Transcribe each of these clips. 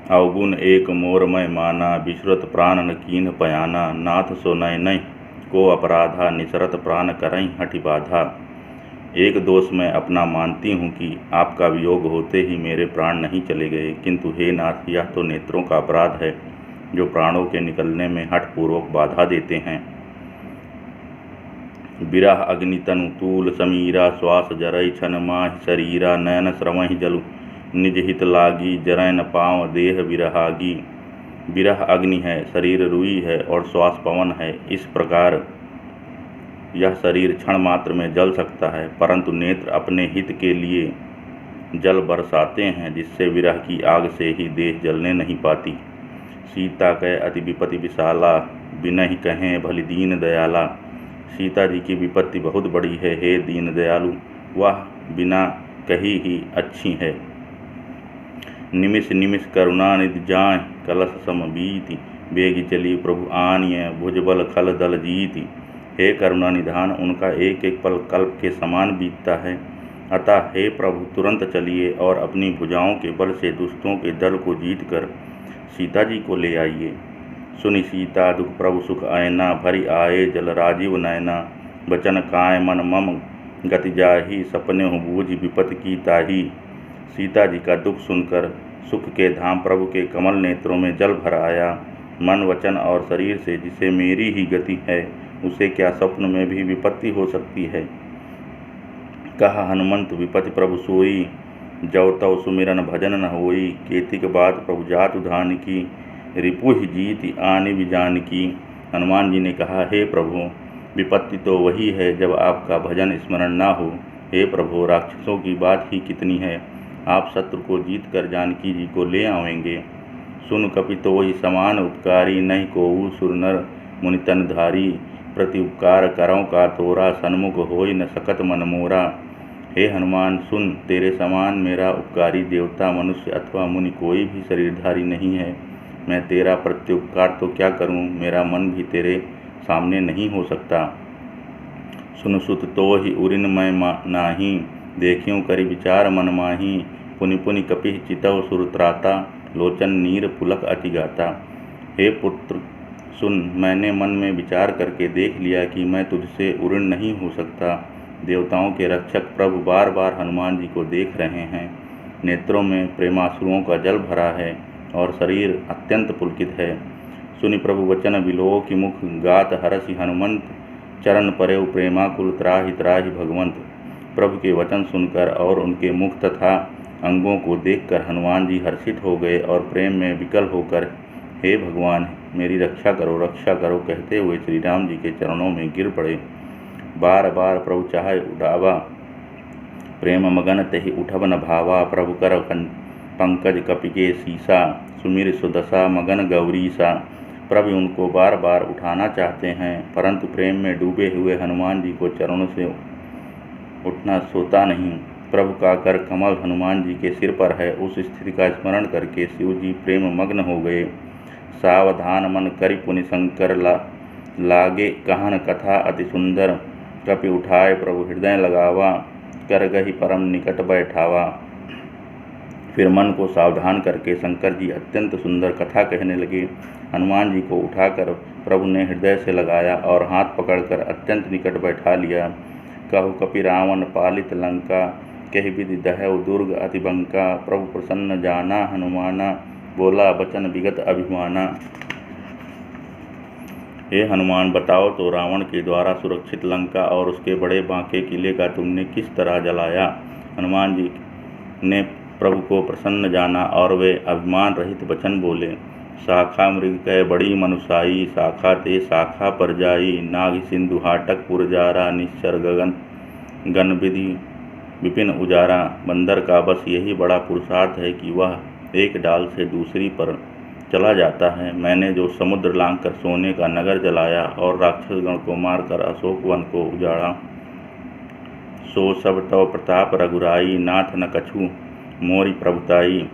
अवगुण एक मोर मैं माना, विश्रुत प्राण न कीन पयाना। नाथ सो नय नय को अपराधा, निसरत प्राण करई हठि बाधा। एक दोष मैं अपना मानती हूँ कि आपका वियोग होते ही मेरे प्राण नहीं चले गए, किंतु हे नाथ, यह तो नेत्रों का अपराध है जो प्राणों के निकलने में हठपूर्वक बाधा देते हैं। बिरह अग्नि तनु तूल समीरा, श्वास जरई छन माहि शरीरा। नयन श्रवहि जलु निज हित लागी, जरय न पाँव देह बिरहागी। बिरह अग्नि है, शरीर रुई है और श्वास पवन है। इस प्रकार यह शरीर क्षण मात्र में जल सकता है, परंतु नेत्र अपने हित के लिए जल बरसाते हैं, जिससे विरह की आग से ही देह जलने नहीं पाती। सीता कह अति विपत्ति विशाला, बिनहि कहें भली दीन दयाला। सीता जी की विपत्ति बहुत बड़ी है, हे दीन दयालु, वह बिना कही ही अच्छी है। निमिष निमिष करुणा निधि जाय, कलश सम बीति। बेगी चली प्रभु आनिय, भुजबल खल दल जीति। हे करुणा निधान, उनका एक एक पल कल्प के समान बीतता है। अतः हे प्रभु, तुरंत चलिए और अपनी भुजाओं के बल से दुष्टों के दल को जीत कर सीता जी को ले आइए। सुनि सीता दुख प्रभु सुख आयना, भरी आए जल राजीव नयना। बचन काय मन मम गति जाही, सपने हो बूझ विपत की ताही। सीता जी का दुख सुनकर सुख के धाम प्रभु के कमल नेत्रों में जल भर आया। मन वचन और शरीर से जिसे मेरी ही गति है, उसे क्या स्वप्न में भी विपत्ति हो सकती है। कहा हनुमंत विपत्ति प्रभु सोई, जव तव सुमिरन भजन न होई। केतिक बाद प्रभु जात उधान की, रिपुहि जीति आनि विजान की। हनुमान जी ने कहा, हे प्रभु, विपत्ति तो वही है जब आपका भजन स्मरण ना हो। हे प्रभु, राक्षसों की बात ही कितनी है, आप शत्रु को जीत कर जानकी जी को ले आवेंगे। सुन कपि तोहि समान उपकारी, नहीं कोऊ सुर नर मुनि तन धारी। प्रति उपकार करौं का तोरा, सन्मुख होई न सकत मन मोरा। हे हनुमान, सुन, तेरे समान मेरा उपकारी देवता मनुष्य अथवा मुनि कोई भी शरीरधारी नहीं है। मैं तेरा प्रत्युपकार तो क्या करूं, मेरा मन भी तेरे सामने नहीं हो सकता। सुन सुत तो ही उरिन मैं नाही, देखियों करि विचार मन माही। पुनि पुनि कपिहि चितव सुरत्राता, लोचन नीर पुलक अति गाता। हे पुत्र सुन, मैंने मन में विचार करके देख लिया कि मैं तुझसे उऋण नहीं हो सकता। देवताओं के रक्षक प्रभु बार बार हनुमान जी को देख रहे हैं। नेत्रों में प्रेमाश्रुओं का जल भरा है और शरीर अत्यंत पुलकित है। सुनि प्रभु वचन विलोक कि मुख, गात हरसि हनुमंत। चरण परेउ प्रेमाकुल, त्राहि त्राहि भगवंत। प्रभु के वचन सुनकर और उनके मुख तथा अंगों को देखकर हनुमान जी हर्षित हो गए और प्रेम में विकल होकर, हे भगवान, मेरी रक्षा करो कहते हुए श्री राम जी के चरणों में गिर पड़े। बार बार प्रभु चाहे उठावा, प्रेम मगन तहि उठब न भावा। प्रभु कर पंकज कपि के सीसा, सुमिर सुदशा मगन गौरीसा। प्रभु उनको बार बार उठाना चाहते हैं, परंतु प्रेम में डूबे हुए हनुमान जी को चरणों से उठना सोता नहीं। प्रभु का कर कमल हनुमान जी के सिर पर है। उस स्थिति का स्मरण करके शिव जी प्रेम मग्न हो गए। सावधान मन करि पुनि शंकर, लागे कहन कथा अति सुंदर। कपि उठाए प्रभु हृदय लगावा, कर गही परम निकट बैठावा। फिर मन को सावधान करके शंकर जी अत्यंत सुंदर कथा कहने लगे। हनुमान जी को उठाकर प्रभु ने हृदय से लगाया और हाथ पकड़कर अत्यंत निकट बैठा लिया। कहु कपि रावण पालित लंका, कहि विधि दहौ दुर्ग अति बंका। प्रभु प्रसन्न जाना हनुमाना, बोला बचन विगत अभिमाना। हे हनुमान, बताओ तो रावण के द्वारा सुरक्षित लंका और उसके बड़े बांके किले का तुमने किस तरह जलाया। हनुमान जी ने प्रभु को प्रसन्न जाना और वे अभिमान रहित वचन बोले। शाखा मृग कह बड़ी मनुषाई, शाखा ते शाखा पर जाई। नाग सिंधु हाटक पुरजारा, निश्चर गगन गण विधि विपिन उजारा। बंदर का बस यही बड़ा पुरुषार्थ है कि वह एक डाल से दूसरी पर चला जाता है। मैंने जो समुद्र लांघकर सोने का नगर जलाया और राक्षसगण को मारकर अशोक वन को उजाड़ा, सो सब तव प्रताप रघुराई। नाथ न कछु मोरी प्रभुताई।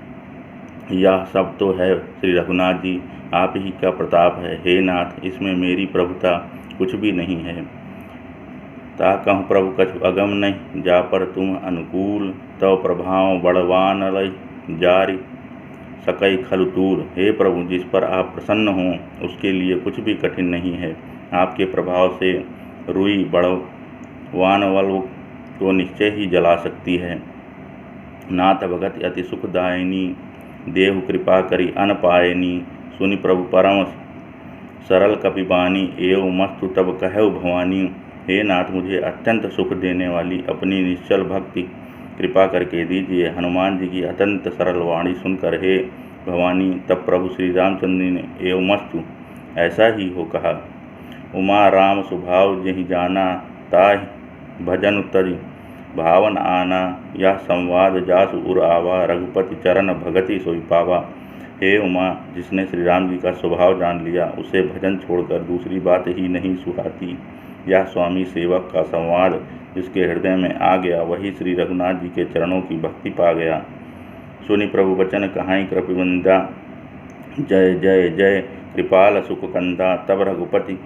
यह सब तो है श्री रघुनाथ जी, आप ही का प्रताप है। हे नाथ, इसमें मेरी प्रभुता कुछ भी नहीं है। ता कहूँ प्रभु कछु अगम नहीं, जा पर तुम अनुकूल। तव प्रभाव बड़वान लय जारी। सकई खलुतूर। हे प्रभु, जिस पर आप प्रसन्न हों उसके लिए कुछ भी कठिन नहीं है। आपके प्रभाव से रुई बड़वानवल को निश्चय ही जला सकती है। नाथ भगत अति सुखदायिनी, देहु कृपा करी अन पायनी। सुनि प्रभु परम सरल कपिबानी, एव मस्तु तब कहु भवानी। हे नाथ, मुझे अत्यंत सुख देने वाली अपनी निश्चल भक्ति कृपा करके दीजिए। हनुमान जी की अत्यंत सरल वाणी सुनकर हे भवानी तब प्रभु श्री रामचंद्र ने एव मस्तु ऐसा ही हो कहा। उमा राम स्वभाव जहि जाना, ताहि भजन तज भावन आना। यह संवाद जासु उर आवा, रघुपति चरण भगति सोई पावा। हे उमा, जिसने श्री राम जी का स्वभाव जान लिया उसे भजन छोड़कर दूसरी बात ही नहीं सुहाती। यह स्वामी सेवक का संवाद जिसके हृदय में आ गया वही श्री रघुनाथ जी के चरणों की भक्ति पा गया। सुनि प्रभु वचन कहाई कृपिवंदा, जय जय जय कृपाल सुख कंदा। तब रघुपति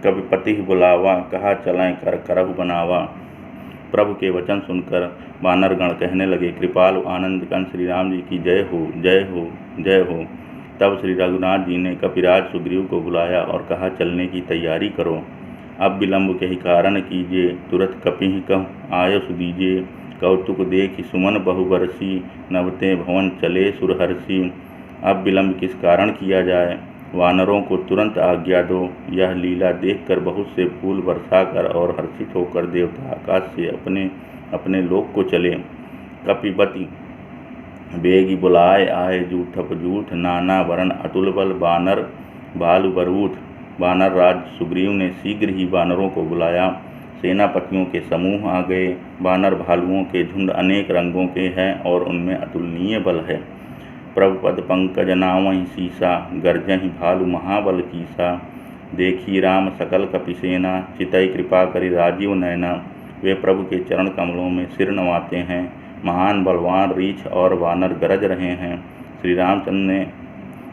कविपति बुलावा, कहा चलें कर करहु बनावा। प्रभु के वचन सुनकर वानरगण कहने लगे, कृपालु आनंद कंद श्री राम जी की जय हो, जय हो, जय हो। तब श्री रघुनाथ जी ने कपिराज सुग्रीव को बुलाया और कहा, चलने की तैयारी करो। अब विलम्ब के ही कारण कीजिए, तुरंत कपिहि कहु आयस दीजिए। कौतुक देखि सुमन बहु बरसी, नवते भवन चले सुरहर्षि। अब विलम्ब किस कारण किया जाए, वानरों को तुरंत आज्ञा दो। यह लीला देखकर बहुत से फूल बरसाकर और हर्षित होकर देवता आकाश से अपने अपने लोक को चले। कपिपति बेगी बुलाए आए, जूठप जूठ नाना वरण अतुल बल बानर भालु बरूथ। वानर राज सुग्रीव ने शीघ्र ही वानरों को बुलाया। सेनापतियों के समूह आ गए। वानर भालुओं के झुंड अनेक रंगों के हैं और उनमें अतुलनीय बल है। प्रभुपद पंकज नावहि सीसा, गर्जहि भालु महाबल कीसा। देखी राम सकल कपिसेना, चितई कृपा करि राजीव नयना। वे प्रभु के चरण कमलों में सिर नवाते हैं। महान बलवान रीछ और वानर गरज रहे हैं। श्री रामचंद्र ने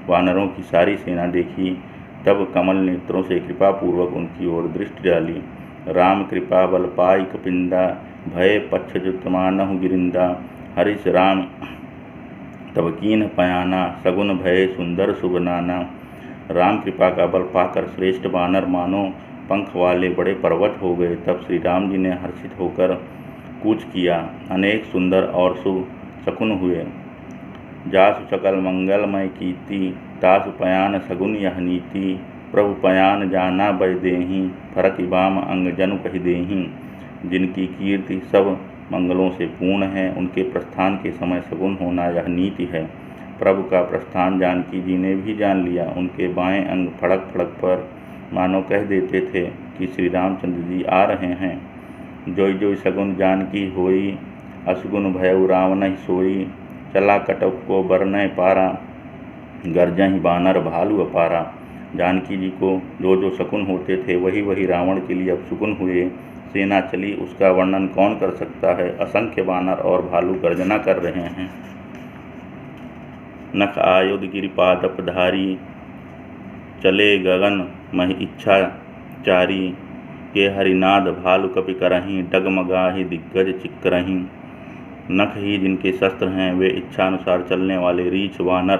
वानरों की सारी सेना देखी, तब कमल नेत्रों से कृपापूर्वक उनकी ओर दृष्टि डाली। राम कृपा बल पाई कपिंदा, भय पक्ष जुतमानहु गिरिंदा। हरिश राम तब कीन पयाना, सगुन भय सुंदर शुभ नाना। राम कृपा का बल पाकर श्रेष्ठ वानर मानो पंख वाले बड़े पर्वत हो गए। तब श्री राम जी ने हर्षित होकर कूच किया। अनेक सुंदर और शुभ शकुन हुए। जासु सकल मंगलमय कीर्ति, तासु पयान सगुन यह नीति। प्रभु पयान जाना बय देहि, फरक बाम अंग जनु कहि देहि। जिनकी कीर्ति सब मंगलों से पूर्ण है, उनके प्रस्थान के समय सगुन होना यह नीति है। प्रभु का प्रस्थान जानकी जी ने भी जान लिया। उनके बाएं अंग फड़क फड़क पर मानो कह देते थे कि श्री रामचंद्र जी आ रहे हैं। जोई जोई सगुन जानकी होई, असगुन भयउ रावण सोई। चला कटक को बरनय पारा, गर्जहि बानर भालु अपारा। जानकी जी को जो जो शकुन होते थे वही वही रावण के लिए अब शकुन हुए। सेना चली, उसका वर्णन कौन कर सकता है। असंख्य बानर और भालू गर्जना कर रहे हैं। नख आयुध गिरिपादप धारी, चले गगन महि इच्छा चारी। के हरिनाद भालु कपि करहीं, डगमगाहि दिग्गज चिक्करहीं। नख ही जिनके शस्त्र हैं, वे इच्छानुसार चलने वाले रीछ वानर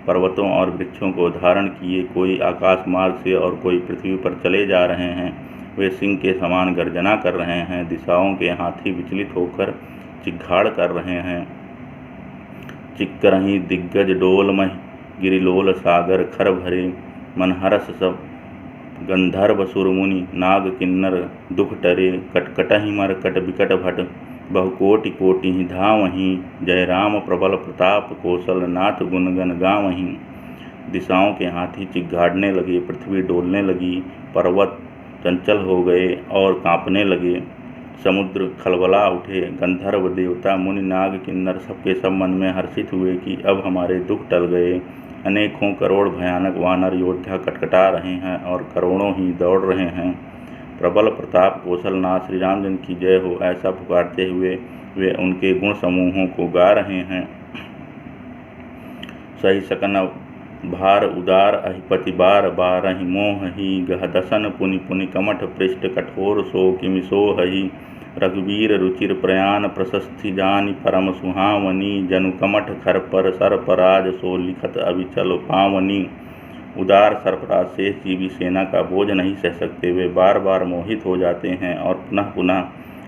पर्वतों और वृक्षों को धारण किए कोई आकाश मार्ग से और कोई पृथ्वी पर चले जा रहे हैं। वे सिंह के समान गर्जना कर रहे हैं। दिशाओं के हाथी विचलित होकर चिघाड़ कर रहे हैं। चिक्करहीं दिग्गज डोलमहि, गिरिलोल सागर खर भरे। मनहरस सब गंधर्व सुरमुनि, नाग किन्नर दुख टरे। कटकटहि मरकट बिकट भट, बहुकोटि कोटि धावहीं। जय राम प्रबल प्रताप, कौशल नाथ गुणगन गावहीं। दिशाओं के हाथी चिघाड़ने लगे, पृथ्वी डोलने लगी, पर्वत चंचल हो गए और कांपने लगे, समुद्र खलबला उठे। गंधर्व देवता मुनि नाग किन्नर सबके सब मन में हर्षित हुए कि अब हमारे दुख टल गए। अनेकों करोड़ भयानक वानर योद्धा कटकटा रहे हैं और करोड़ों ही दौड़ रहे हैं। प्रबल प्रताप कौशलनाथ श्री रामचंद्र की जय हो, ऐसा पुकारते हुए वे उनके गुण समूहों को गा रहे हैं। सही सकन भार उदार, अहिपति बार बारहि मोह ही। गह दसन पुनि पुनि कमठ पृष्ठ, कठोर सो किमि सोहहि। रघुवीर रुचिर प्रयाण प्रशस्ति जानि परम सुहावनी। जनु कमठ खर पर सर्पराज सो लिखत अविचल पावनी। उदार सर्पराज शेष जी भी सेना का बोझ नहीं सह सकते। वे बार बार मोहित हो जाते हैं और पुनः पुनः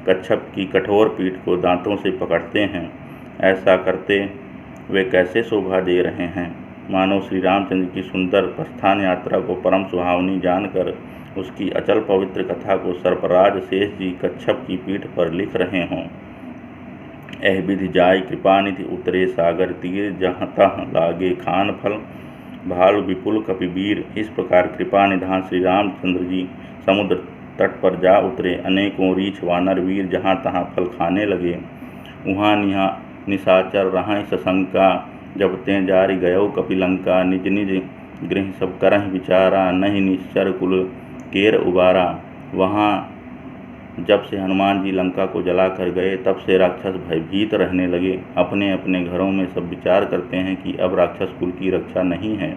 कच्छप की कठोर पीठ को दांतों से पकड़ते हैं। ऐसा करते वे कैसे शोभा दे रहे हैं, मानो श्री रामचंद्र की सुंदर प्रस्थान यात्रा को परम सुहावनी जानकर उसकी अचल पवित्र कथा को सर्पराज शेष जी कच्छप की पीठ पर लिख रहे हों। एह विधि जाय कृपानिधि उतरे सागर तीर, जहाँ तह लागे खान फल भालु विपुल कपिवीर। इस प्रकार कृपा निधान श्री रामचंद्र जी समुद्र तट पर जा उतरे। अनेकों रीछ वानर वीर जहाँ तहाँ फल खाने लगे। उहाँ निहा निशाचर रहें सशंका, जब तें जारी गयो कपिलंका। निज निज गृह सब करह विचारा, नहीं निश्चर कुल केर उबारा। वहाँ जब से हनुमान जी लंका को जला कर गए, तब से राक्षस भयभीत रहने लगे। अपने अपने घरों में सब विचार करते हैं कि अब राक्षस कुल की रक्षा नहीं है।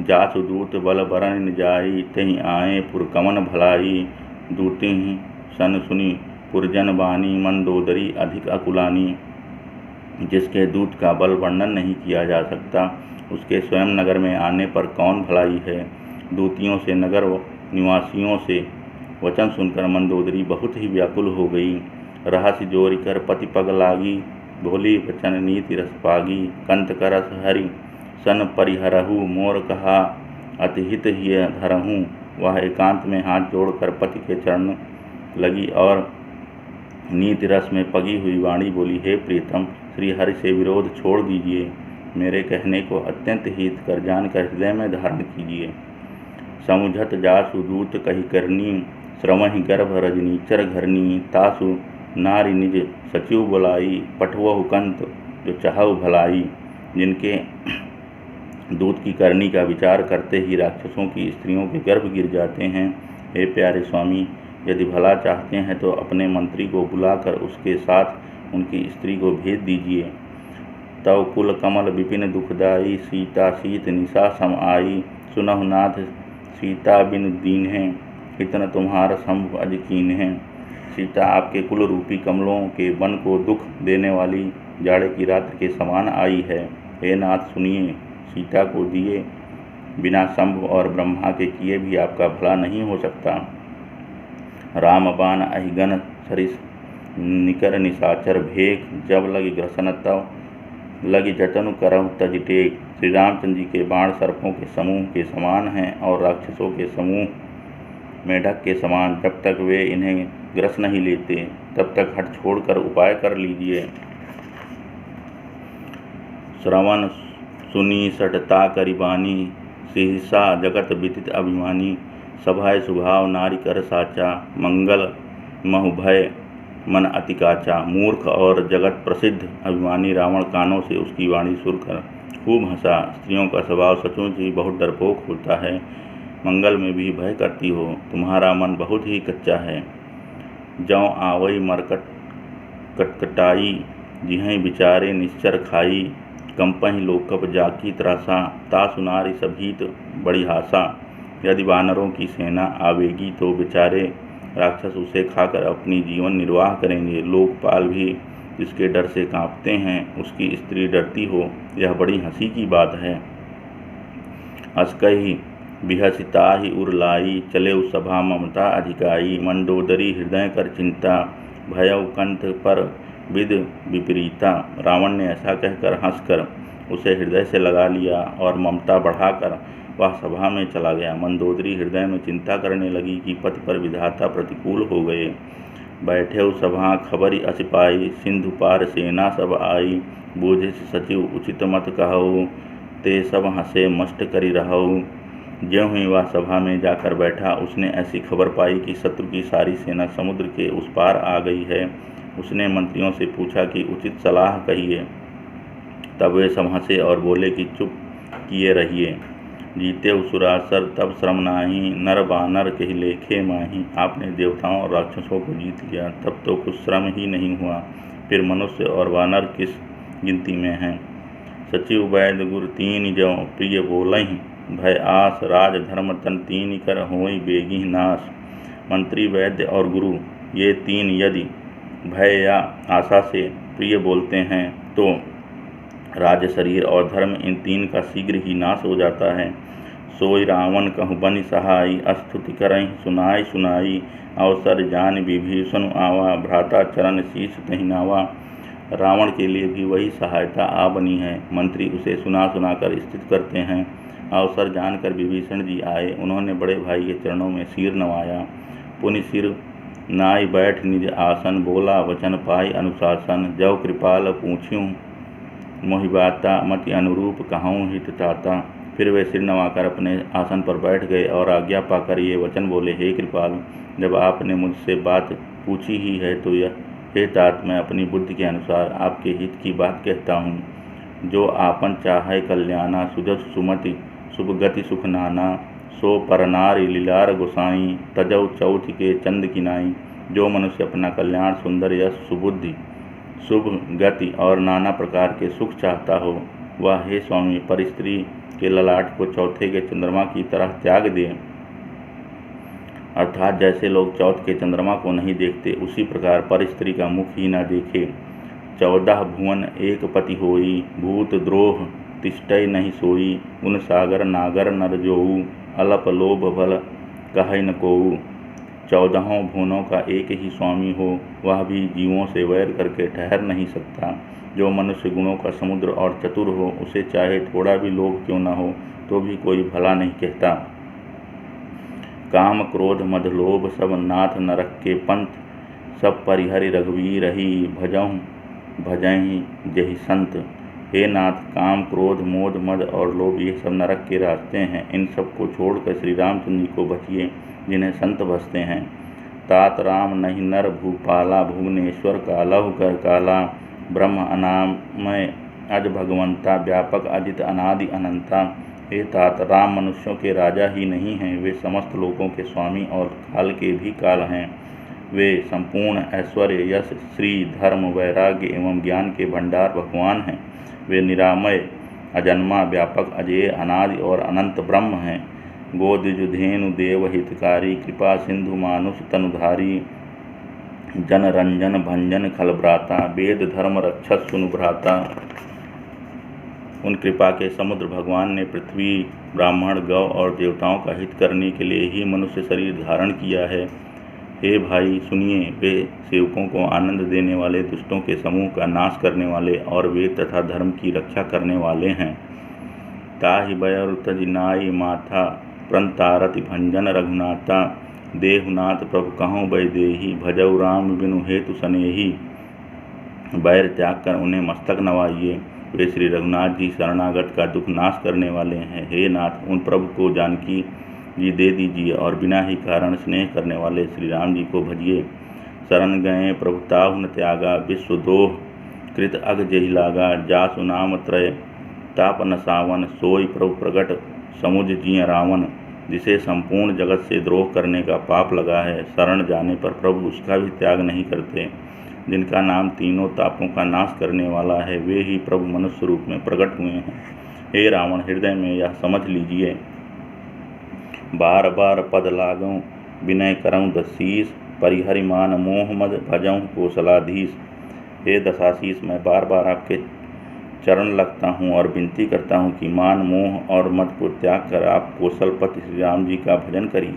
जासु दूत बल बरन न जाई, तेहि आए पुरकमन भलाई। दूती सन सुनी पुरजन बानी, मंदोदरी अधिक अकुलानी। जिसके दूत का बल वर्णन नहीं किया जा सकता, उसके स्वयं नगर में आने पर कौन भलाई है। दूतियों से नगर निवासियों से वचन सुनकर मंदोदरी बहुत ही व्याकुल हो गई। रहस्य जोरी कर पति पग लागी, भोली वचन नीति रस पागी। कंत करस हरि सन परिहरहु, मोर कहा अतिहित ही धरहूँ। वह एकांत में हाथ जोड़कर पति के चरण लगी और नीति रस में पगी हुई वाणी बोली, हे प्रीतम, श्री हरि से विरोध छोड़ दीजिए। मेरे कहने को अत्यंत हित कर जानकर हृदय में धारण कीजिए। समुझत जासु दूत कही करनी, श्रवहि गर्भ रजनीचर घरनी। तासु नारी निज सचिव बुलाई, पठवहु कंत जो चाहु भलाई। जिनके दूत की करनी का विचार करते ही राक्षसों की स्त्रियों के गर्भ गिर जाते हैं। हे प्यारे स्वामी, यदि भला चाहते हैं तो अपने मंत्री को बुलाकर उसके साथ उनकी स्त्री को भेज दीजिए। तव कुल कमल विपिन दुखदाई, सीता शीत निशा सम आई। सुनहु नाथ सीता बिन दीन है, इतना तुम्हारा शंभु अज कीन है। सीता आपके कुल रूपी कमलों के वन को दुख देने वाली जाड़े की रात्रि के समान आई है। हे नाथ सुनिए, सीता को दिए बिना शंभु और ब्रह्मा के किए भी आपका भला नहीं हो सकता। रामबाण अहिगन सरिस निकर निशाचर भेक, जब लगी ग्रसन तव लगी जतनु करहु तज टेक। श्री रामचंद्र जी के बाण सर्पों के समूह के समान हैं और राक्षसों के समूह मेढक के समान। जब तक वे इन्हें ग्रस नहीं लेते, तब तक हट छोड़कर उपाय कर लीजिए। श्रवण सुनी सटता करिबानी, सहसा जगत विदित अभिमानी। सभाय सुभाव नारी कर साचा, मंगल महु भय मन अति काचा। मूर्ख और जगत प्रसिद्ध अभिमानी रावण कानों से उसकी वाणी सुनकर खूब हंसा। स्त्रियों का स्वभाव सचमुच ही बहुत डरपोक होता है। मंगल में भी भय करती हो, तुम्हारा मन बहुत ही कच्चा है। जौ आवई मरकट कटकटाई, जिहें बिचारे निश्चर खाई। कंपहि लोकप जाकी त्रासा, तासु नारी सभीत बड़ी हासा। यदि वानरों की सेना आवेगी तो बेचारे राक्षस उसे खाकर अपनी जीवन निर्वाह करेंगे। लोकपाल भी जिसके डर से कांपते हैं, उसकी स्त्री डरती हो, यह बड़ी हंसी की बात है। अस्कहि बिहसिता ही उरलाई, चले उस सभा ममता अधिकाई। मंडोदरी हृदय कर चिंता, भयउ कंठ पर विद विपरीता। रावण ने ऐसा कहकर हंसकर उसे हृदय से लगा लिया और ममता बढ़ाकर वह सभा में चला गया। मंदोदरी हृदय में चिंता करने लगी कि पति पर विधाता प्रतिकूल हो गए। बैठे उस सभा खबरी असिपाई, सिंधु पार सेना सब आई। बूझे सचिव उचित मत कहऊ, ते सब हंसे मस्ट करी रहऊ। ज्यों ही वह सभा में जाकर बैठा, उसने ऐसी खबर पाई कि शत्रु की सारी सेना समुद्र के उस पार आ गई है। उसने मंत्रियों से पूछा कि उचित सलाह कहिए। तब वे सब हंसे और बोले कि चुप किए रहिए। जीते उसुरासर तब श्रम नाही, नर बानर कही लेखे माही। आपने देवताओं और राक्षसों को जीत लिया, तब तो कुछ श्रम ही नहीं हुआ, फिर मनुष्य और वानर किस गिनती में हैं। सचिव वैद्य गुरु तीन जौ प्रिय बोलहि, भय आस राज धर्म तन तीन कर होई बेगी नाश। मंत्री वैद्य और गुरु ये तीन यदि भय या आशा से प्रिय बोलते हैं तो राज्य, शरीर और धर्म इन तीन का शीघ्र ही नाश हो जाता है। सोई रावण कहु बनि सहाई, स्तुति करहि सुनाई सुनाई। अवसर जान विभीषण आवा, भ्राता चरण शीश तहि नावा। रावण के लिए भी वही सहायता आ बनी है। मंत्री उसे सुना सुना कर स्थित करते हैं। अवसर जानकर विभीषण जी आए, उन्होंने बड़े भाई के चरणों में सिर नवाया। पुनि सिर नाई बैठ निज आसन, बोला वचन पाई अनुशासन। जब कृपाल पूछ्यूं मोहिबाता, मति अनुरूप कहूँ हित चाहता। फिर वे सिर नवाकर अपने आसन पर बैठ गए और आज्ञा पाकर ये वचन बोले, हे कृपाल, जब आपने मुझसे बात पूछी ही है तो यह हे तात, मैं अपनी बुद्धि के अनुसार आपके हित की बात कहता हूँ। जो आपन चाहे कल्याणा, सुजस सुमति शुभ गति सुख नाना। सो पर नारी लीलार गोसाई, तजौ चौथ के चंद किनाई। जो मनुष्य अपना कल्याण, सुंदर यश, सुबुद्धि, शुभ गति और नाना प्रकार के सुख चाहता हो, वह हे स्वामी पर स्त्री के ललाट को चौथे के चंद्रमा की तरह त्याग दे। अर्थात जैसे लोग चौथ के चंद्रमा को नहीं देखते, उसी प्रकार पर स्त्री का मुख ही न देखे। 14 भुवन एक पति होई, भूत द्रोह तिष्ठै नहीं सोई। उन सागर नागर नर जोऊ, अलप लोभ बल कहै न कोऊ। 14 भुवनों का एक ही स्वामी हो, वह भी जीवों से वैर करके ठहर नहीं सकता। जो मनुष्य गुणों का समुद्र और चतुर हो, उसे चाहे थोड़ा भी लोभ क्यों न हो तो भी कोई भला नहीं कहता। काम क्रोध मद लोभ सब नाथ नरक के पंथ, सब परिहरि रघुवीर ही भजहु भजहि जहि संत। हे नाथ, काम क्रोध मोद मद और लोभ ये सब नरक के रास्ते हैं। इन सब को छोड़कर श्री रामचंद्र जी को भजिए, जिन्हें संत भजते हैं। तात राम नहीं नर भूपाला, भुवनेश्वर कालहु कर काला। ब्रह्म अनामय अज भगवंता, व्यापक अजित अनादि अनंता। हे तात, राम मनुष्यों के राजा ही नहीं हैं, वे समस्त लोगों के स्वामी और काल के भी काल हैं। वे संपूर्ण ऐश्वर्य, यश, श्री, धर्म, वैराग्य एवं ज्ञान के भंडार भगवान हैं। वे निरामय, अजन्मा, व्यापक, अजेय, अनादि और अनंत ब्रह्म हैं। गोदिजुधेनु देव हितकारी, कृपा सिंधु मानुष तनुधारी। जन रंजन भंजन खलभ्राता, वेद धर्म रक्षस सुनु भ्राता। उन कृपा के समुद्र भगवान ने पृथ्वी, ब्राह्मण, गौ और देवताओं का हित करने के लिए ही मनुष्य शरीर धारण किया है। हे भाई सुनिए, वे सेवकों को आनंद देने वाले, दुष्टों के समूह का नाश करने वाले और वेद तथा धर्म की रक्षा करने वाले हैं। ताहि बयर तज नाई माथा, प्रंतारति भंजन रघुनाथा। देहुनाथ प्रभु कहूँ वैदेही, भजऊ राम बिनु हेतु सनेही। बैर त्याग कर उन्हें मस्तक नवाइए, वे श्री रघुनाथ जी शरणागत का दुख नाश करने वाले हैं। हे नाथ, उन प्रभु को जानकी जी दे दीजिए और बिना ही कारण स्नेह करने वाले श्री राम जी को भजिए। शरण गए प्रभु ताहु न त्यागा, विश्व दोह कृत अग जहि लागा। जासु नाम त्रय ताप न सावन, सोई प्रभु प्रगट समुझ जिय रावण। जिसे संपूर्ण जगत से द्रोह करने का पाप लगा है, शरण जाने पर प्रभु उसका भी त्याग नहीं करते। जिनका नाम तीनों तापों का नाश करने वाला है, वे ही प्रभु मनुष्य रूप में प्रकट हुए हैं। हे रावण, हृदय में यह समझ लीजिए, बार बार पद लागूं विनय करऊं दशीष। परिहरि मान मोह मद भजऊं कौशलाधीश। हे दशाशीष, मैं बार बार आपके चरण लगता हूँ और विनती करता हूँ कि मान, मोह और मद को त्याग कर आप कौशलपति श्री राम जी का भजन करिए।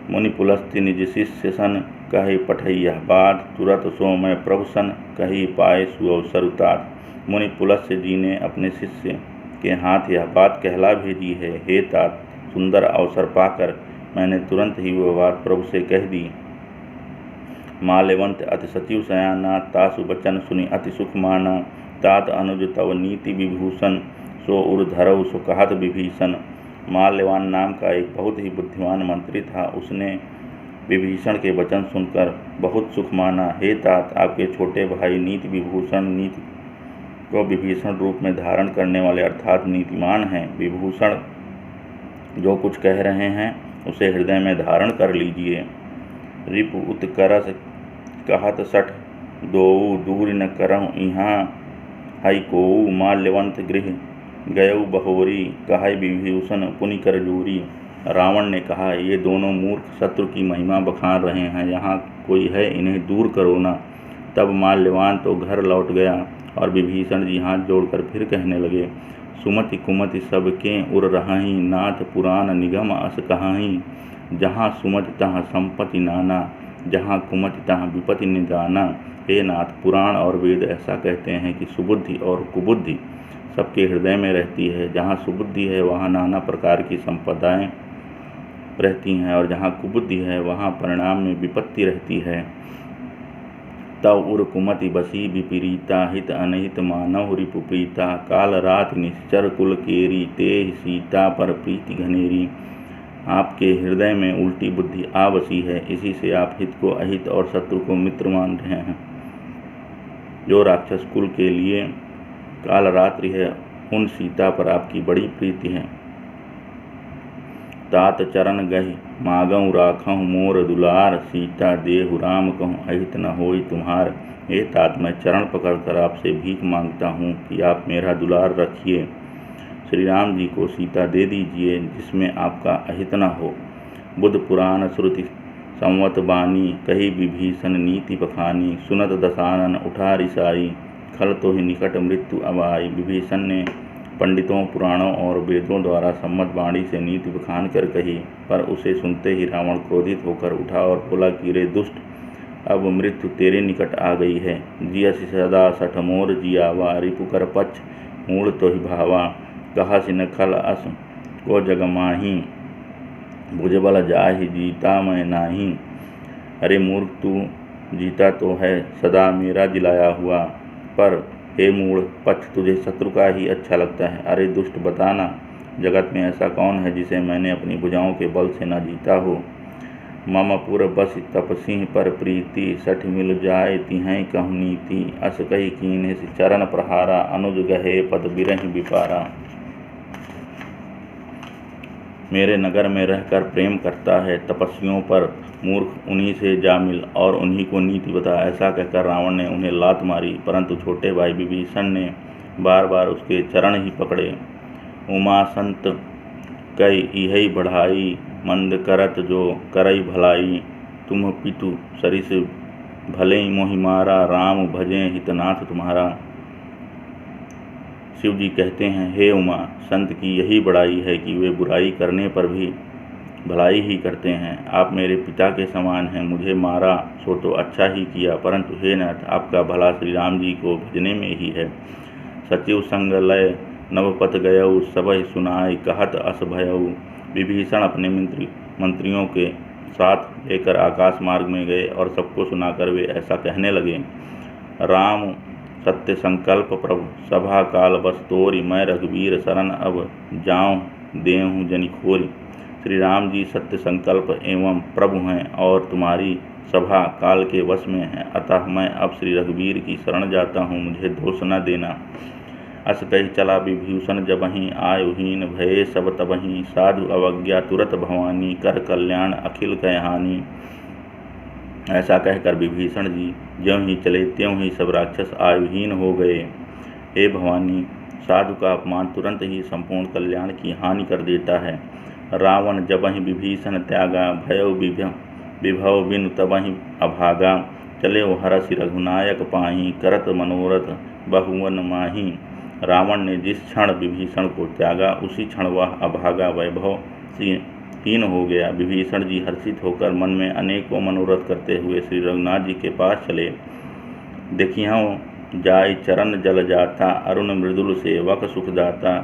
मुनि पुलस्त्य निज शिष्य सन, कहि पठै यह बात। तुरत सो मैं प्रभु सन, कहि पाए सुअवसर उतात। मुनि पुलस्त्य जी ने अपने शिष्य के हाथ यह बात कहला भेजी है। हे तात, सुंदर अवसर पाकर मैंने तुरंत ही वह बात प्रभु से कह दी। माल्यवंत अति सचिव सयाना, तासु बचन सुनि अति सुख माना। तात अनुज तव नीति विभूषण, सो उर धरऊ सो कहत विभीषण। माल्यवान नाम का एक बहुत ही बुद्धिमान मंत्री था। उसने विभीषण के वचन सुनकर बहुत सुख माना। हे तात, आपके छोटे भाई नीति विभूषण, नीति को विभीषण रूप में धारण करने वाले अर्थात नीतिमान हैं। विभूषण जो कुछ कह रहे हैं उसे हृदय में धारण कर लीजिए। रिपु उत्करस कहत सठ, दोऊ दूर न करहु इहाँ। हई कोऊ माल्यवंत गृह गयऊ बहोरी, कहै विभूषण पुनि कर जूरी। रावण ने कहा, ये दोनों मूर्ख शत्रु की महिमा बखान रहे हैं, यहाँ कोई है, इन्हें दूर करो ना। तब माल्यवान तो घर लौट गया और विभीषण जी हाथ जोड़कर फिर कहने लगे, सुमति कुमति सबके उर रहाही, नाथ पुराण निगम अस कहाही। जहाँ सुमति तहाँ संपत्ति नाना, जहाँ कुमति तहाँ विपत्ति निदाना। हे नाथ, पुराण और वेद ऐसा कहते हैं कि सुबुद्धि और कुबुद्धि सबके हृदय में रहती है। जहाँ सुबुद्धि है वहाँ नाना प्रकार की संपदाएं रहती हैं, और जहाँ कुबुद्धि है वहाँ परिणाम में विपत्ति रहती है। तव उर कुमति बसी विपरीता, हित अनहित मानव रिपुप्रीता। काल रात निश्चर कुल केरी, ते सीता पर प्रीति घनेरी। आपके हृदय में उल्टी बुद्धि आ बसी है, इसी से आप हित को अहित और शत्रु को मित्र मान रहे हैं। जो राक्षस कुल के लिए काल रात्रि है, उन सीता पर आपकी बड़ी प्रीति है। तात चरण गहि मागऊँ राखऊँ मोर दुलार, सीता देहु राम कहूँ अहित न होई तुम्हार। हे तात, मैं चरण पकड़कर आपसे भीख मांगता हूँ कि आप मेरा दुलार रखिए। श्री राम जी को सीता दे दीजिए जिसमें आपका अहित न हो। बुद्ध पुराण श्रुति संवत बानी, कही विभीषण नीति बखानी। सुनत दशानन उठा रिसाई, खल तो ही निकट मृत्यु अब आई। विभीषण ने पंडितों, पुराणों और वेदों द्वारा सम्मत वाणी से नीति बखान कर कही, पर उसे सुनते ही रावण क्रोधित होकर उठा और बोला कि रे दुष्ट, अब मृत्यु तेरे निकट आ गई है। जियसि सदा सठ मोर जियावा, रिपुकर पक्ष मूल तो ही भावा। कहा सिन खल अस को जग माही, भुजबल जाहि जीता मैं नाही। अरे मूर्ख, तू जीता तो है सदा मेरा जिलाया हुआ, पर हे मूढ़, पक्ष तुझे शत्रु का ही अच्छा लगता है। अरे दुष्ट, बताना, जगत में ऐसा कौन है जिसे मैंने अपनी भुजाओं के बल से न जीता हो। मम पुर बस तपसिंह पर प्रीति, सठ मिल जाए तिहै कहु नीति। अस कही कीन्ह चरण प्रहारा, अनुज गहे पद बिरहि विपारा। मेरे नगर में रहकर प्रेम करता है तपस्वियों पर, मूर्ख उन्हीं से जा मिल और उन्हीं को नीति बता। ऐसा कहकर रावण ने उन्हें लात मारी, परंतु छोटे भाई विभीषण ने बार बार उसके चरण ही पकड़े। उमा संत कई इहै बढ़ाई, मंद करत जो करई भलाई। तुम पितु सरिस भले मोहि मारा, राम भजे हितनाथ तुम्हारा। शिव जी कहते हैं, हे उमा, संत की यही बड़ाई है कि वे बुराई करने पर भी भलाई ही करते हैं। आप मेरे पिता के समान हैं, मुझे मारा सो तो अच्छा ही किया, परंतु हे नाथ, आपका भला श्री राम जी को भजने में ही है। सचिव संग लय नवपथ गयऊ, सबहि सुनाई कहत अस भयऊ। विभीषण अपने मंत्रियों के साथ लेकर आकाश मार्ग में गए और सबको सुनाकर वे ऐसा कहने लगे, राम सत्य संकल्प प्रभु, सभा काल बस तोरी। मैं रघुवीर शरण अब जाऊँ देहूँ जनिखोरी। श्री राम जी सत्य संकल्प एवं प्रभु हैं और तुम्हारी सभा काल के वश में है, अतः मैं अब श्री रघुवीर की शरण जाता हूँ, मुझे दोष न देना। अस कही चला विभीषण जबहि, आयुहीन भये सब तबहि। साधु अवज्ञा तुरत भवानी, कर कल्याण अखिल कहानी। ऐसा कहकर विभीषण जी ज्यों ही चले त्यों ही सब राक्षस आयुहीन हो गए। हे भवानी, साधु का अपमान तुरंत ही संपूर्ण कल्याण की हानि कर देता है। रावण जबहि विभीषण त्यागा, भयउ विभव बिनु तबहि अभागा। चले वो हरसि रघुनायक पाही, करत मनोरथ बहुवन माही। रावण ने जिस क्षण विभीषण को त्यागा, उसी क्षण वह अभागा वैभव से हीन हो गया। विभीषण जी हर्षित होकर मन में अनेकों मनोरथ करते हुए श्री रघुनाथ जी के पास चले। देखियों जाय चरण जल जाता, अरुण मृदुल सेवक सुखदाता।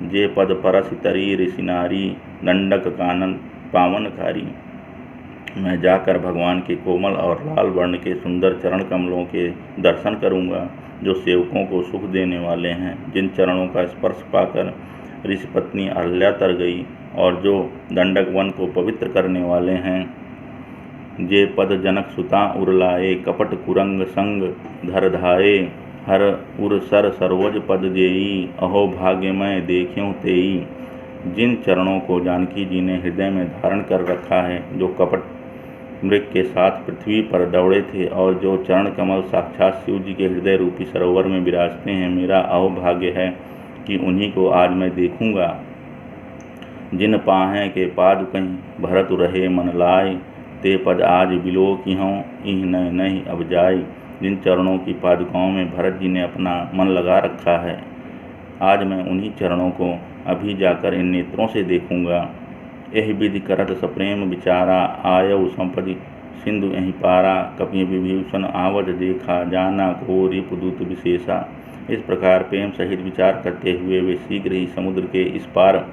जे पद परस तरी ऋषि नारी, दंडक कानन पावनकारी। मैं जाकर भगवान के कोमल और लाल वर्ण के सुंदर चरण कमलों के दर्शन करूंगा, जो सेवकों को सुख देने वाले हैं। जिन चरणों का स्पर्श पाकर ऋषि पत्नी अहल्या तर गई और जो दंडक वन को पवित्र करने वाले हैं। जे पद जनक सुता उरलाए, कपट कुरंग संग धर धाये। हर उर सर सरोज पद जेई, अहो भाग्य मैं देखूं तेई। जिन चरणों को जानकी जी ने हृदय में धारण कर रखा है, जो कपट मृग के साथ पृथ्वी पर दौड़े थे और जो चरण कमल साक्षात शिव जी के हृदय रूपी सरोवर में विराजते हैं, मेरा अहो भाग्य है कि उन्हीं को आज मैं देखूंगा। जिन पाहें के पादुकहीं भरत रहे मन लाए, ते पद आज बिलो की हों इह नहीं अब जाए। जिन चरणों की पादुकाओं में भरत जी ने अपना मन लगा रखा है, आज मैं उन्हीं चरणों को अभी जाकर इन नेत्रों से देखूंगा। यह विधि करत सप्रेम विचारा, आयउ संपदि सिंधु यहीं पारा। कपि विभीषण आवत देखा, जाना को रिपुदूत विशेषा। इस प्रकार प्रेम सहित विचार करते हुए वे शीघ्र ही समुद्र के इस पार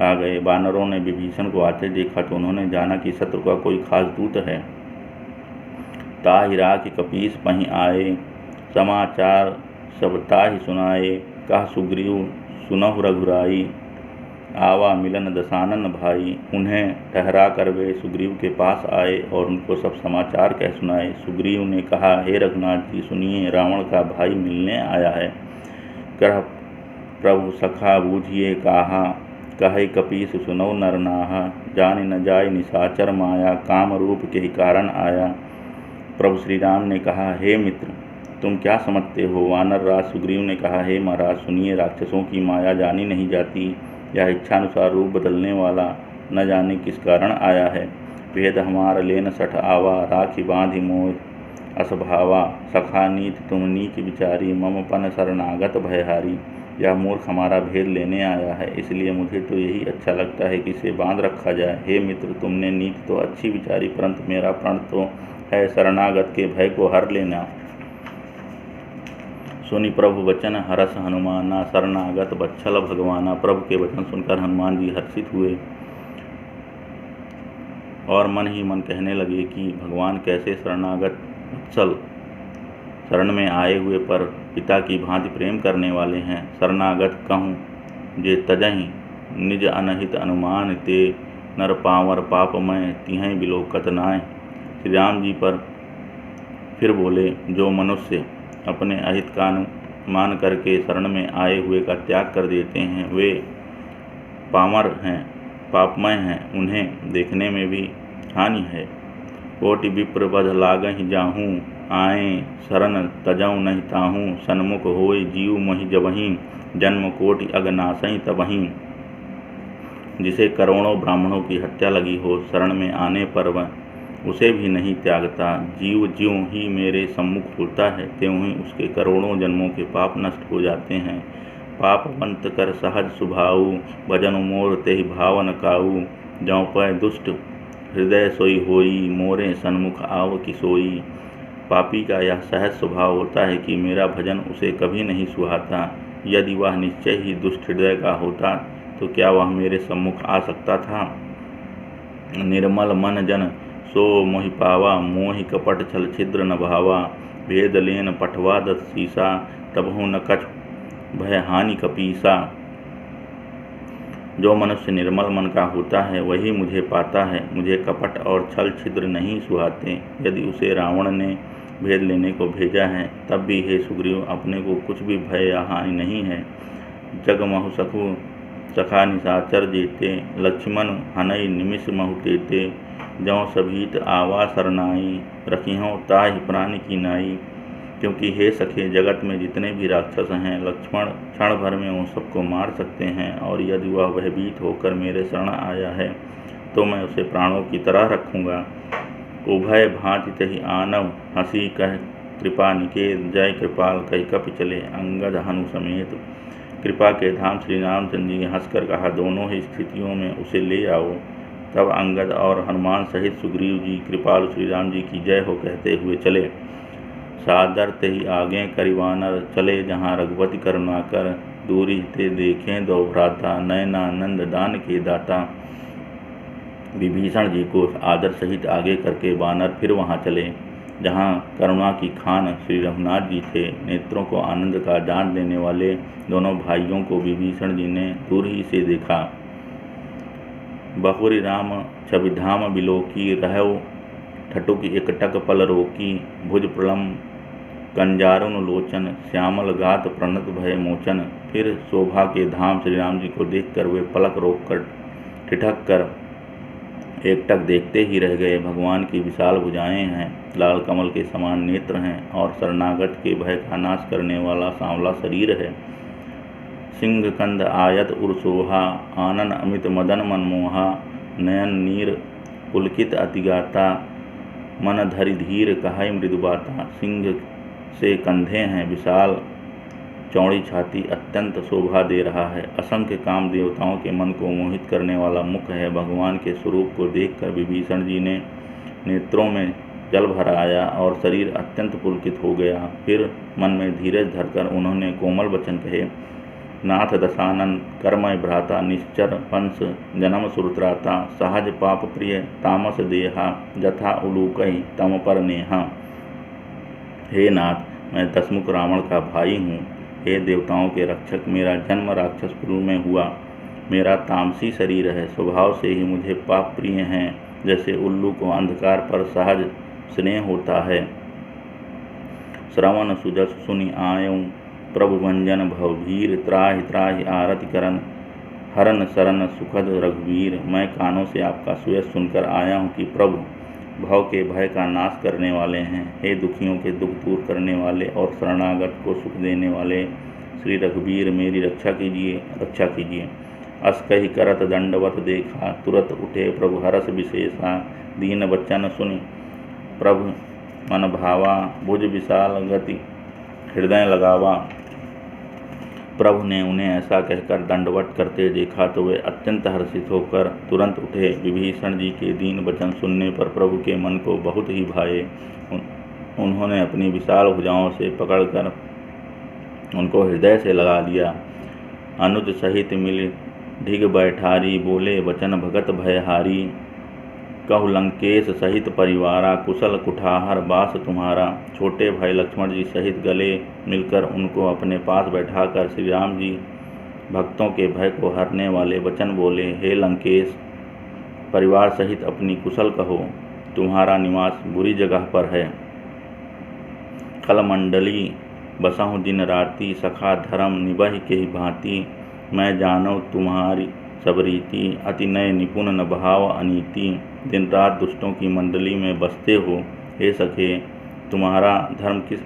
आ गए। वानरों ने विभीषण को आते देखा तो उन्होंने जाना कि शत्रु का कोई खास दूत है। ताहि राखि कपीस पहीं आए, समाचार सब ताहि सुनाए। कह सुग्रीव सुनहु रघुराई, आवा मिलन दशानन भाई। उन्हें ठहरा कर वे सुग्रीव के पास आए और उनको सब समाचार कह सुनाए। सुग्रीव ने कहा, हे रघुनाथ जी सुनिए, रावण का भाई मिलने आया है। कह प्रभु सखा बूझिए कहा, कहे कपीस सुनौ नर नाहा। जाने न जाय निशाचर माया, काम रूप के ही कारण आया। प्रभु श्री राम ने कहा, हे मित्र तुम क्या समझते हो। वानर राज सुग्रीव ने कहा, हे महाराज सुनिए, राक्षसों की माया जानी नहीं जाती। यह इच्छानुसार रूप बदलने वाला न जाने किस कारण आया है। वेद हमार लेन सठ आवा, राखी बांधि मोह असभावा। सखा नीत तुम नीक विचारी, मम पन शरणागत भयहारी। यह मूर्ख हमारा भेद लेने आया है, इसलिए मुझे तो यही अच्छा लगता है कि इसे बांध रखा जाए। हे मित्र तुमने नीति तो अच्छी विचारी, परंतु मेरा प्रण तो है शरणागत के भय को हर लेना। सुनि प्रभु वचन हरस हनुमाना, शरणागत बच्छल भगवाना। प्रभु के वचन सुनकर हनुमान जी हर्षित हुए और मन ही मन कहने लगे कि भगवान कैसे शरणागत वत्सल शरण में आए हुए पर पिता की भांति प्रेम करने वाले हैं। शरणागत कहूँ जे तजहि निज अनहित अनुमान, ते नर पावर पापमय तिहै बिलोकत नाय। श्री राम जी पर फिर बोले, जो मनुष्य अपने अहित का अनुमान करके शरण में आए हुए का त्याग कर देते हैं, वे पामर हैं, पापमय हैं, उन्हें देखने में भी हानि है। कोटि विप्र बध लागहि जाहूँ, आए शरण तजऊ नहीं ताहूँ। सन्मुख होय जीव मोहि जबहीं, जन्म कोटि अगनासई तबहीं। जिसे करोड़ों ब्राह्मणों की हत्या लगी हो, शरण में आने पर वह उसे भी नहीं त्यागता। जीव ज्यों ही मेरे सम्मुख होता है, त्यों ही उसके करोड़ों जन्मों के पाप नष्ट हो जाते हैं। पापवंत कर सहज सुभाऊ, भजन मोर तेहि भावन काऊ। जौ पै दुष्ट हृदय सोई होई, मोरे सन्मुख आव कि सोई। पापी का यह सहज स्वभाव होता है कि मेरा भजन उसे कभी नहीं सुहाता। यदि वह निश्चय ही दुष्ट हृदय का होता तो क्या वह मेरे सम्मुख आ सकता था। निर्मल मन जन सो मोहि पावा, मोहि कपट छल छिद्र न भावा। भेद लेन पठवा दस सीसा, तबहु न कछु भय हानि कपीसा। जो मनुष्य निर्मल मन का होता है वही मुझे पाता है, मुझे कपट और छल छिद्र नहीं सुहाते। यदि उसे रावण ने भेद लेने को भेजा है, तब भी हे सुग्रीव अपने को कुछ भी भय या हानि नहीं है। जग महु सखु सखा निशाचर जेते, लक्ष्मण हनई निमिष महु तेते। जौ सभीत आवा सरनाई, रखिहों ताहि प्राण की नाई। क्योंकि हे सखे जगत में जितने भी राक्षस हैं, लक्ष्मण क्षण भर में उन सबको मार सकते हैं, और यदि वह भयभीत होकर मेरे शरण आया है तो मैं उसे प्राणों की तरह रखूँगा। उभय भांति तहि आनव, हंसी कह कृपा निकेत। जय कृपाल कहि कपि चले, अंगद हनु समेत। कृपा के धाम श्री रामचंद्र जी ने हंसकर कहा, दोनों ही स्थितियों में उसे ले आओ। तब अंगद और हनुमान सहित सुग्रीव जी कृपाल श्री राम जी की जय हो कहते हुए चले। सादर ते ही आगे करिवानर, चले जहाँ रघुपति करुणाकर। दूरी ते देखें दो भ्राता, नयनानंद दान के दाता। विभीषण जी को आदर सहित आगे करके वानर फिर वहाँ चले जहाँ करुणा की खान श्री रघुनाथ जी थे। नेत्रों को आनंद का दान देने वाले दोनों भाइयों को विभीषण जी ने दूर ही से देखा। बहुरी राम छविधाम बिलोकी, रहव ठटुक एकटक पल रोकी। भुज प्रलम कंजारुन लोचन, श्यामल गात प्रणत भय मोचन। फिर शोभा के धाम श्री राम जी को देखकर वे पलक रोककर ठिठक कर एकटक देखते ही रह गए। भगवान की विशाल भुजाएं हैं, लाल कमल के समान नेत्र हैं और शरणागत के भय का नाश करने वाला सांवला शरीर है। सिंह कंद आयत उर्सोहा, आनन अमित मदन मनमोहा, नयन नीर पुलकित अतिगाता, मन धरि धीर कहाई मृदुबाता। सिंह से कंधे हैं विशाल, चौड़ी छाती अत्यंत शोभा दे रहा है। असंख्य काम देवताओं के मन को मोहित करने वाला मुख है। भगवान के स्वरूप को देखकर विभीषण जी ने नेत्रों में जल भर आया और शरीर अत्यंत पुलकित हो गया। फिर मन में धीरज धरकर उन्होंने कोमल वचन कहे, नाथ दशानन कर्मय भ्राता, निश्चर पंस जन्म सुरत्राता, सहज पाप प्रिय तामस देहा, जथा उलूकई तम पर नेहा। हे नाथ, मैं दशमुख रावण का भाई हूँ। हे देवताओं के रक्षक, मेरा जन्म राक्षस कुल में हुआ। मेरा तामसी शरीर है, स्वभाव से ही मुझे पाप प्रिय हैं। जैसे उल्लू को अंधकार पर सहज स्नेह होता है। श्रवण सुजस सुनि आयऊँ, प्रभु भंजन भवभीर, त्राहि त्राहि आरति करन, हरन शरण सुखद रघुवीर। मैं कानों से आपका सुयश सुनकर आया हूँ कि प्रभु भव के भय का नाश करने वाले हैं। हे दुखियों के दुख दूर करने वाले और शरणागत को सुख देने वाले श्री रघुवीर, मेरी रक्षा कीजिए, रक्षा कीजिए। अस कहि करत दंडवत देखा, तुरत उठे प्रभु हरस विशेषा। दीन बच्चन सुनि प्रभु मन भावा, भुज विशाल गति हृदय लगावा। प्रभु ने उन्हें ऐसा कहकर दंडवत करते देखा तो वे अत्यंत हर्षित होकर तुरंत उठे। विभीषण जी के दीन वचन सुनने पर प्रभु के मन को बहुत ही भाए। उन्होंने अपनी विशाल भुजाओं से पकड़कर उनको हृदय से लगा लिया। अनुज सहित मिल ढिग बैठारी, बोले वचन भगत भयहारी। कहु लंकेश सहित परिवारा, कुशल कुठाहर बास तुम्हारा। छोटे भाई लक्ष्मण जी सहित गले मिलकर उनको अपने पास बैठाकर श्री राम जी भक्तों के भय को हरने वाले वचन बोले। हे लंकेश, परिवार सहित अपनी कुशल कहो, तुम्हारा निवास बुरी जगह पर है। खलमंडली बसहु दिन राति, सखा धर्म निबहि केहि भांति। मैं जानो तुम्हारी सब रीति, अति नय निपुण न भाव अनीति। दिन रात दुष्टों की मंडली में बसते हो। हे सखे, तुम्हारा धर्म किस